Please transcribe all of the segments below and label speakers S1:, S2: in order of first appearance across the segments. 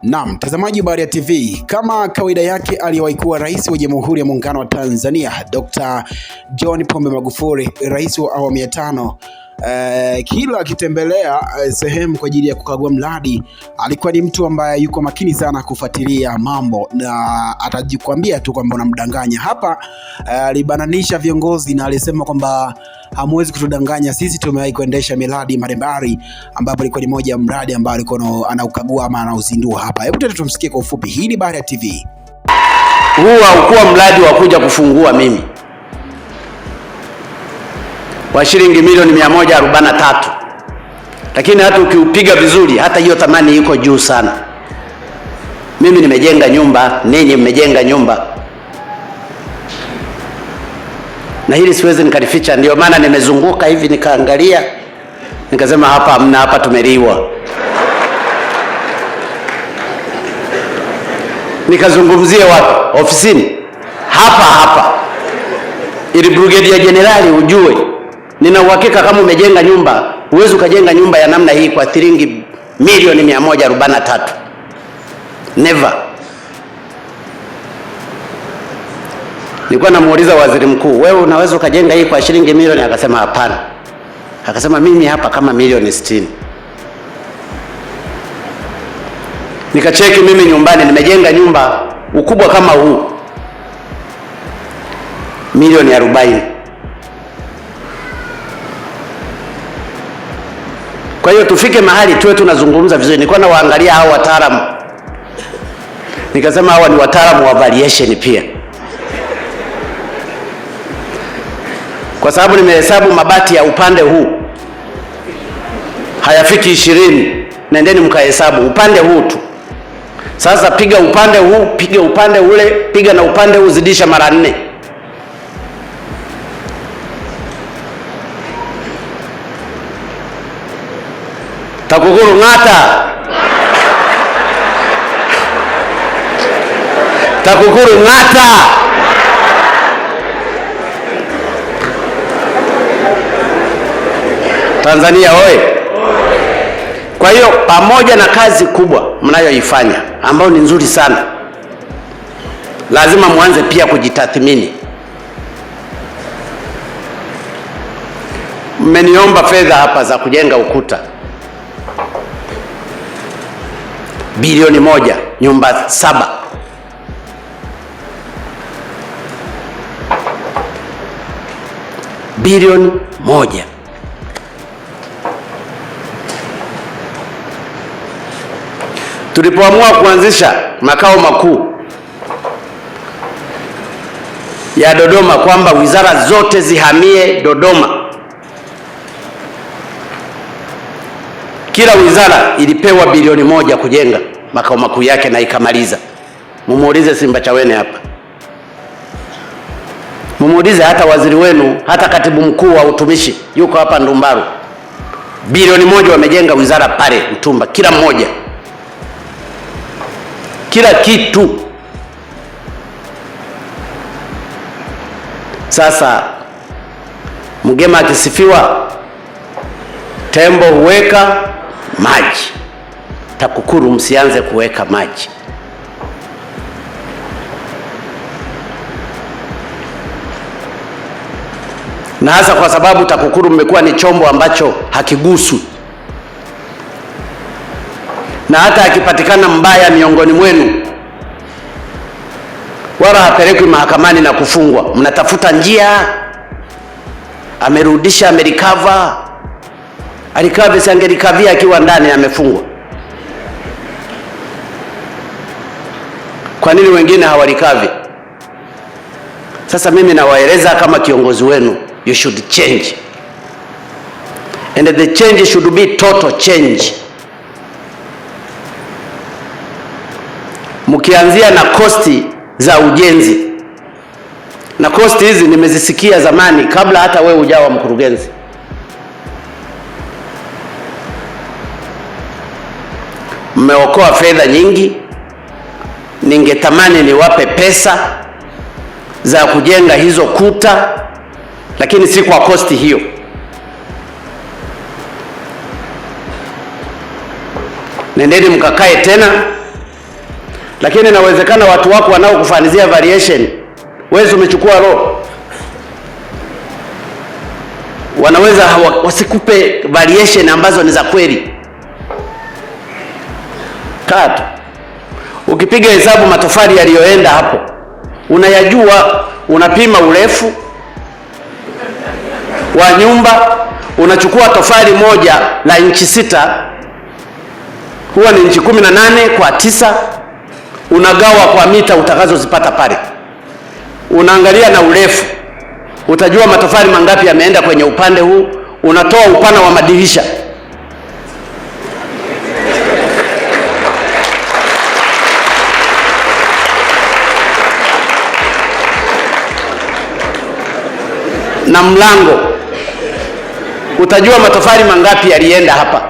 S1: Naam, mtazamaji wa Baria TV, kama kawaida yake aliyewahi kuwa rais wa Jamhuri ya Muungano wa Tanzania Dr. John Pombe Magufuli, rais wa awamu ya 5, kila akitembelea sehemu kwa ajili ya kukagua mradi, alikuwa ni mtu ambaye yuko makini sana kufuatilia mambo, na atajikwambia tu kwamba unamdanganya. Hapa alibananisha viongozi na alisema kwamba hamwezi kutudanganya, sisi tumewahi kuendesha miradi mbalimbali, ambapo ilikuwa ni moja ya mradi ambao alikuwa anaukagua ama anauzindua hapa. Hebu tena tumsikie kwa ufupi. Hii ni Baria TV.
S2: Huu haukuwa mradi wa kuja kufungua mimi, wa shilingi milioni 143, lakini hata ukiupiga vizuri, hata hiyo thamani iko juu sana. Mimi nimejenga nyumba, ninyi mmejenga nyumba, na hili siwezi nikalificha. Ndio maana nimezunguka hivi nikaangalia, nikasema hapa hamna, hapa tumeliwa. Nikazungumzie wapi? Ofisini hapa, ili Brigadier Generali ujue nina uhakika kama umejenga nyumba, huwezi ukajenga nyumba ya namna hii kwa shilingi milioni 143. Never. Nilikuwa namuuliza waziri mkuu, wewe unaweza ukajenga hii kwa shilingi milioni? Akasema hapana. Akasema mimi hapa kama milioni 60. Nikacheki mimi nyumbani, nimejenga nyumba ukubwa kama huu, milioni 40. Kwa hiyo tufike mahali tuwe tunazungumza vizuri. Nilikuwa nawaangalia hao wataalamu, nikasema hawa ni wataalamu wa variation pia, kwa sababu nimehesabu mabati ya upande huu hayafiki 20. Nendeni mkahesabu upande huu tu. Sasa piga upande huu, piga upande ule, piga na upande huu, zidisha mara 4. TAKUKURU ng'ata, TAKUKURU ng'ata. Tanzania oye! Kwa hiyo pamoja na kazi kubwa mnayoifanya ambayo ni nzuri sana, lazima muanze pia kujitathmini. Mmeniomba fedha hapa za kujenga ukuta bilioni 1, nyumba 7. Bilioni 1. Tulipoamua kuanzisha makao makuu ya Dodoma, kwamba wizara zote zihamie Dodoma, kila wizara ilipewa bilioni 1 kujenga makao makuu yake na ikamaliza. Mumuulize Simbachawene hapa, mumuulize hata waziri wenu, hata katibu mkuu wa utumishi yuko hapa Ndumbaru, bilioni 1 wamejenga wizara pale Mtumba, kila mmoja, kila kitu. Sasa mgema akisifiwa, tembo huweka maji. TAKUKURU msianze kuweka maji. Na hasa kwa sababu TAKUKURU mmekuwa ni chombo ambacho hakiguswi, na hata akipatikana mbaya miongoni mwenu, wala hapelekwi mahakamani na kufungwa. Mnatafuta njia, amerudisha, amerikava. Alikava, sangerikavia akiwa ndani amefungwa. Kwa nini wengine hawalikavi? Sasa mimi nawaeleza kama kiongozi wenu, you should change, and the change should be total change. Mkianzia na kosti za ujenzi, na kosti hizi nimezisikia zamani kabla hata wewe hujawa mkurugenzi. Mmeokoa fedha nyingi. Ningetamani niwape pesa za kujenga hizo kuta, lakini si kwa kosti hiyo. Nendeni mkakae tena lakini inawezekana watu wako wanaokufanyizia variation, wewe umechukua roho, wanaweza wasikupe variation ambazo ni za kweli. Tatu, ukipiga hesabu matofali yaliyoenda hapo, unayajua, unapima urefu wa nyumba, unachukua tofali moja la inchi 6, huwa ni inchi 18 kwa 9, unagawa kwa mita utakazozipata pale, unaangalia na urefu, utajua matofali mangapi yameenda kwenye upande huu, unatoa upana wa madirisha. Na mlango, utajua matofali mangapi yalienda hapa.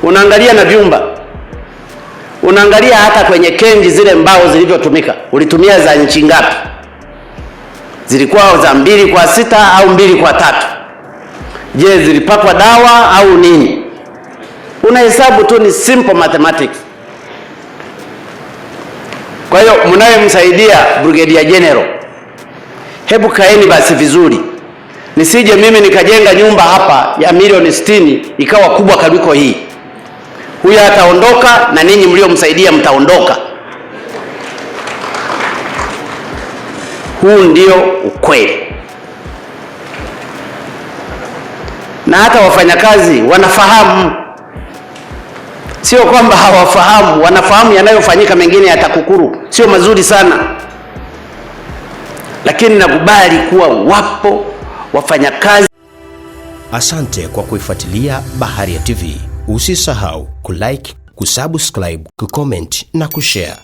S2: Unaangalia na vyumba, unaangalia hata kwenye kenji zile mbao zilivyotumika, ulitumia za inchi ngapi, zilikuwa za 2/6 au 2/3, je zilipakwa dawa au nini? Unahesabu tu, ni simple mathematics. Kwa hiyo mnayemsaidia Brigadier General, hebu kaeni basi vizuri, nisije mimi nikajenga nyumba hapa ya milioni 60 ikawa kubwa kuliko hii. Huyu ataondoka na ninyi mliomsaidia mtaondoka. Huu ndio ukweli. Na hata wafanyakazi wanafahamu, sio kwamba hawafahamu, wanafahamu yanayofanyika mengine ya TAKUKURU sio mazuri sana, lakini nakubali kuwa wapo wafanyakazi.
S3: Asante kwa kuifuatilia Baharia TV. Usisahau kulike, kusubscribe, kucomment na kushare.